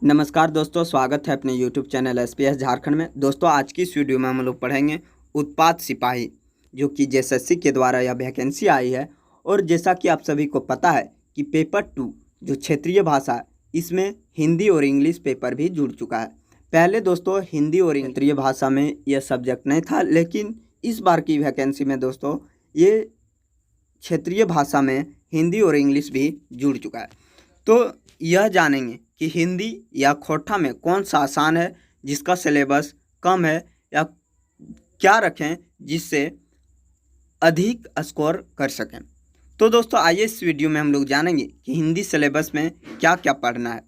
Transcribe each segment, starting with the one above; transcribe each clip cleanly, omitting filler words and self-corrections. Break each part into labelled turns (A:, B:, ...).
A: नमस्कार दोस्तों, स्वागत है अपने YouTube चैनल SPS झारखंड में। दोस्तों, आज की इस वीडियो में हम लोग पढ़ेंगे उत्पाद सिपाही, जो कि JSSC के द्वारा यह वैकेंसी आई है। और जैसा कि आप सभी को पता है कि पेपर 2 जो क्षेत्रीय भाषा है, इसमें हिंदी और इंग्लिश पेपर भी जुड़ चुका है। पहले दोस्तों हिंदी और क्षेत्रीय भाषा में यह सब्जेक्ट नहीं था, लेकिन इस बार की वैकेंसी में दोस्तों ये क्षेत्रीय भाषा में हिंदी और इंग्लिश भी जुड़ चुका है। तो यह जानेंगे कि हिंदी या खोटा में कौन सा आसान है, जिसका सिलेबस कम है, या क्या रखें जिससे अधिक स्कोर कर सकें। तो दोस्तों आइए इस वीडियो में हम लोग जानेंगे कि हिंदी सिलेबस में क्या क्या पढ़ना है।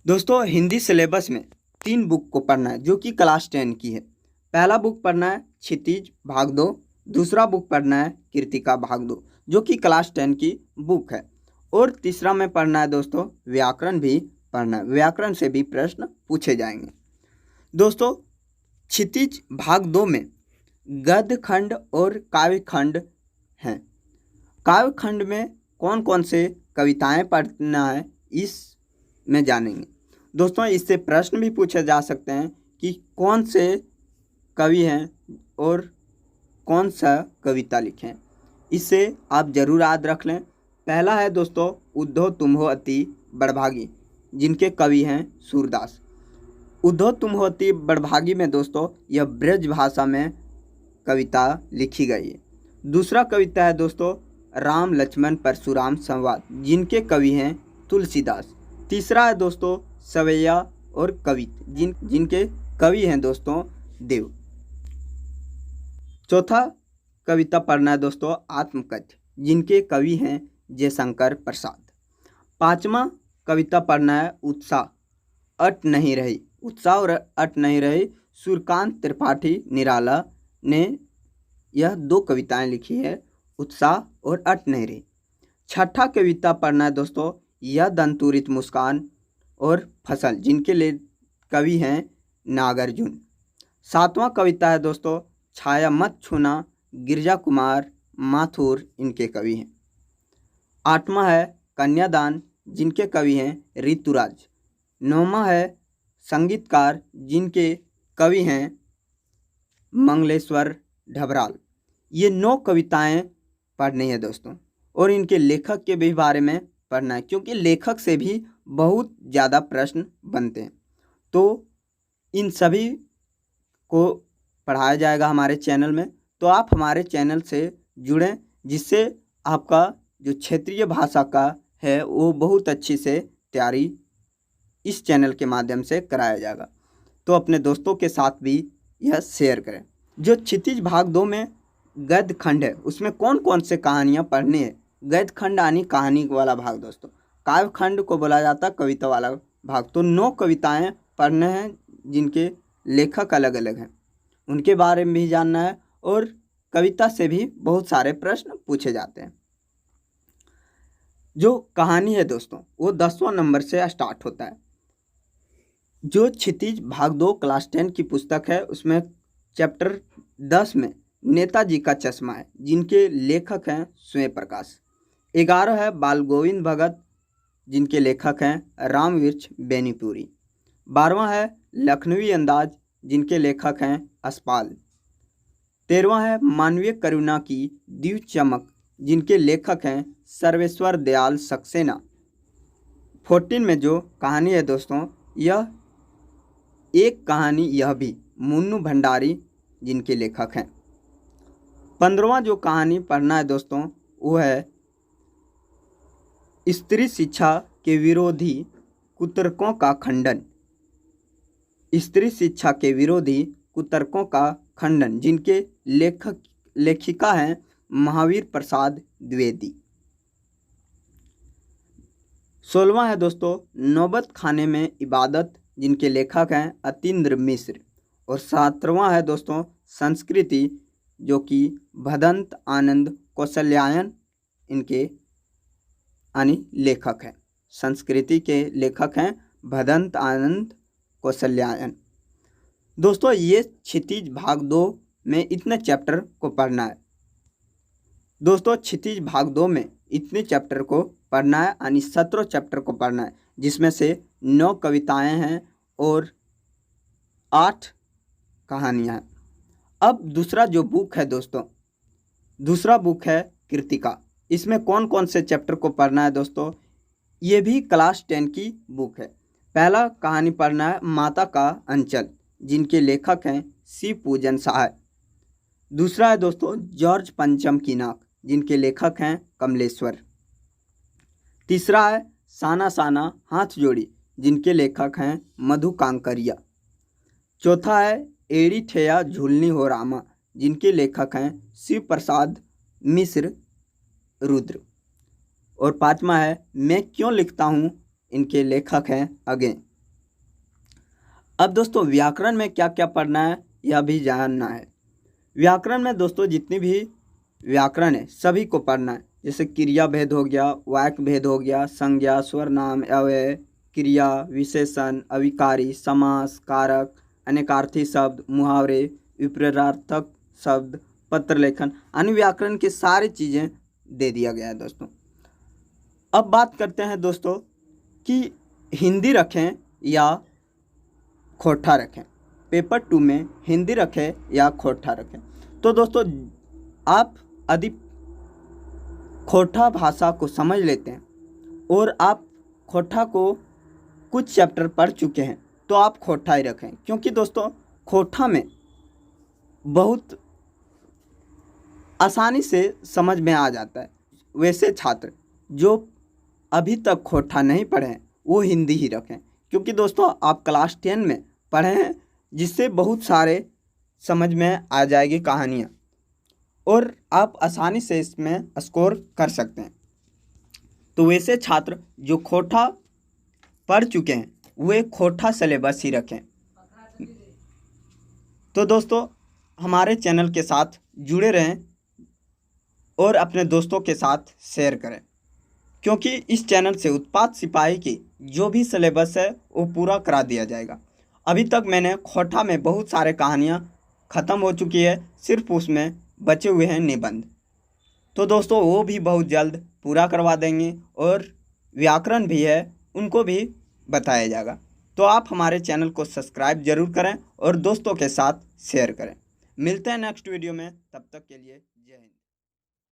A: दोस्तों हिंदी सिलेबस में 3 बुक को पढ़ना है, जो कि क्लास 10 की है। पहला बुक पढ़ना है क्षितिज भाग 2, दूसरा बुक पढ़ना है कृतिका भाग 2, जो कि क्लास 10 की बुक है। और तीसरा में पढ़ना है दोस्तों व्याकरण भी पढ़ना है, व्याकरण से भी प्रश्न पूछे जाएंगे। दोस्तों क्षितिज भाग 2 में गद्य खंड और काव्य खंड हैं। काव्य खंड में कौन कौन से कविताएं पढ़ना है, इस में जानेंगे। दोस्तों इससे प्रश्न भी पूछे जा सकते हैं कि कौन से कवि हैं और कौन सा कविता लिखे हैं, इससे आप जरूर याद रख लें। पहला है दोस्तों उद्धव तुम्हो अति बड़भागी, जिनके कवि हैं सूरदास। उद्धव तुम्हो अति बड़भागी में दोस्तों यह ब्रज भाषा में कविता लिखी गई है। दूसरा कविता है दोस्तों राम लक्ष्मण परशुराम संवाद, जिनके कवि हैं तुलसीदास। तीसरा है दोस्तों सवैया और कवित, जिनके कवि हैं दोस्तों देव। चौथा कविता पढ़ना है दोस्तों आत्मकथ्य, जिनके कवि हैं जयशंकर प्रसाद। पांचवा कविता पढ़ना है उत्साह अट नहीं रही, उत्साह और अट नहीं रही। सूर्यकांत त्रिपाठी निराला ने यह 2 कविताएं लिखी है, उत्साह और अट नहीं रही। छठा कविता पढ़ना है दोस्तों यह दंतुरित मुस्कान और फसल, जिनके लिए कवि हैं नागार्जुन। सातवां कविता है दोस्तों छाया मत छूना, गिरजा कुमार माथुर इनके कवि हैं। आठवां है कन्यादान, जिनके कवि हैं ऋतुराज। नौवां है संगीतकार, जिनके कवि हैं मंगलेश्वर ढबराल। ये 9 कविताएं पढ़नी है दोस्तों, और इनके लेखक के भी बारे में पढ़ना है, क्योंकि लेखक से भी बहुत ज़्यादा प्रश्न बनते हैं। तो इन सभी को पढ़ाया जाएगा हमारे चैनल में, तो आप हमारे चैनल से जुड़ें, जिससे आपका जो क्षेत्रीय भाषा का है वो बहुत अच्छी से तैयारी इस चैनल के माध्यम से कराया जाएगा। तो अपने दोस्तों के साथ भी यह शेयर करें। जो क्षितिज भाग 2 में गद्य खंड है, उसमें कौन कौन से कहानियाँ पढ़नी है। गद्य खंड यानी कहानी वाला भाग दोस्तों, काव्य खंड को बोला जाता है कविता वाला भाग। तो 9 कविताएं पढ़ने हैं, जिनके लेखक अलग अलग हैं, उनके बारे में भी जानना है, और कविता से भी बहुत सारे प्रश्न पूछे जाते हैं। जो कहानी है दोस्तों वो 10वां नंबर से स्टार्ट होता है। जो क्षितिज भाग 2 क्लास 10 की पुस्तक है, उसमें चैप्टर 10 में नेताजी का चश्मा है, जिनके लेखक हैं स्वयं प्रकाश। 11 है बाल गोविंद भगत, जिनके लेखक हैं रामवृक्ष बेनीपुरी। 12वां है लखनवी अंदाज, जिनके लेखक हैं असपाल। 13वां है मानवीय करुणा की दिव्य चमक, जिनके लेखक हैं सर्वेश्वर दयाल सक्सेना। 14 में जो कहानी है दोस्तों, यह एक कहानी यह भी, मुन्नू भंडारी, जिनके लेखक हैं। 15वां जो कहानी पढ़ना है दोस्तों वो है स्त्री शिक्षा के विरोधी कुतर्कों का खंडन। स्त्री शिक्षा के विरोधी कुतर्कों का खंडन, जिनके लेखिका हैं महावीर प्रसाद द्विवेदी। 16वां है दोस्तों नौबत खाने में इबादत, जिनके लेखक हैं अतीन्द्र मिश्र। और 17वां है दोस्तों संस्कृति, जो कि भदंत आनंद कौशल्यायन इनके यानी लेखक हैं। संस्कृति के लेखक हैं भदंत आनंद कौशल्यायन। दोस्तों ये क्षितिज भाग 2 में इतने चैप्टर को पढ़ना है। दोस्तों क्षितिज भाग 2 में इतने चैप्टर को पढ़ना है, यानी 17 चैप्टर को पढ़ना है। जिसमें से 9 कविताएं हैं और 8 कहानियां हैं। अब दूसरा जो बुक है दोस्तों, दूसरा बुक है कृतिका। इसमें कौन कौन से चैप्टर को पढ़ना है दोस्तों, ये भी क्लास 10 की बुक है। पहला कहानी पढ़ना है माता का अंचल, जिनके लेखक हैं सी पूजन सहाय। दूसरा है दोस्तों जॉर्ज पंचम की नाक, जिनके लेखक हैं कमलेश्वर। तीसरा है साना साना हाथ जोड़ी, जिनके लेखक हैं मधु कांकरिया। चौथा है एड़ी ठेया झूलनी हो रामा, जिनके लेखक हैं शिव प्रसाद मिश्र रुद्र। और पांचवा है मैं क्यों लिखता हूँ, इनके लेखक हैं अगेन। अब दोस्तों व्याकरण में क्या क्या पढ़ना है यह भी जानना है। व्याकरण में दोस्तों जितनी भी व्याकरण है सभी को पढ़ना है, जैसे क्रिया भेद हो गया, वाक्य भेद हो गया, संज्ञा, स्वरनाम, अव्यय, क्रिया, विशेषण, अविकारी, समास, कारक, अनेकार्थी शब्द, मुहावरे, विपरीतार्थक शब्द, पत्र लेखन, अन्य व्याकरण की सारी चीज़ें दे दिया गया है दोस्तों। अब बात करते हैं दोस्तों कि हिंदी रखें या खोटा रखें। पेपर 2 में हिंदी रखें या खोटा रखें। तो दोस्तों आप यदि खोटा भाषा को समझ लेते हैं और आप खोटा को कुछ चैप्टर पढ़ चुके हैं तो आप खोटा ही रखें, क्योंकि दोस्तों खोटा में बहुत आसानी से समझ में आ जाता है। वैसे छात्र जो अभी तक खोटा नहीं पढ़े हैं वो हिंदी ही रखें, क्योंकि दोस्तों आप क्लास 10 में पढ़े हैं, जिससे बहुत सारे समझ में आ जाएगी कहानियाँ और आप आसानी से इसमें स्कोर कर सकते हैं। तो वैसे छात्र जो खोटा पढ़ चुके हैं वे खोटा सिलेबस ही रखें। तो दोस्तों हमारे चैनल के साथ जुड़े रहें और अपने दोस्तों के साथ शेयर करें, क्योंकि इस चैनल से उत्पाद सिपाही की जो भी सिलेबस है वो पूरा करा दिया जाएगा। अभी तक मैंने खोटा में बहुत सारे कहानियाँ ख़त्म हो चुकी है, सिर्फ उसमें बचे हुए हैं निबंध। तो दोस्तों वो भी बहुत जल्द पूरा करवा देंगे और व्याकरण भी है उनको भी बताया जाएगा। तो आप हमारे चैनल को सब्सक्राइब जरूर करें और दोस्तों के साथ शेयर करें। मिलते हैं नेक्स्ट वीडियो में, तब तक के लिए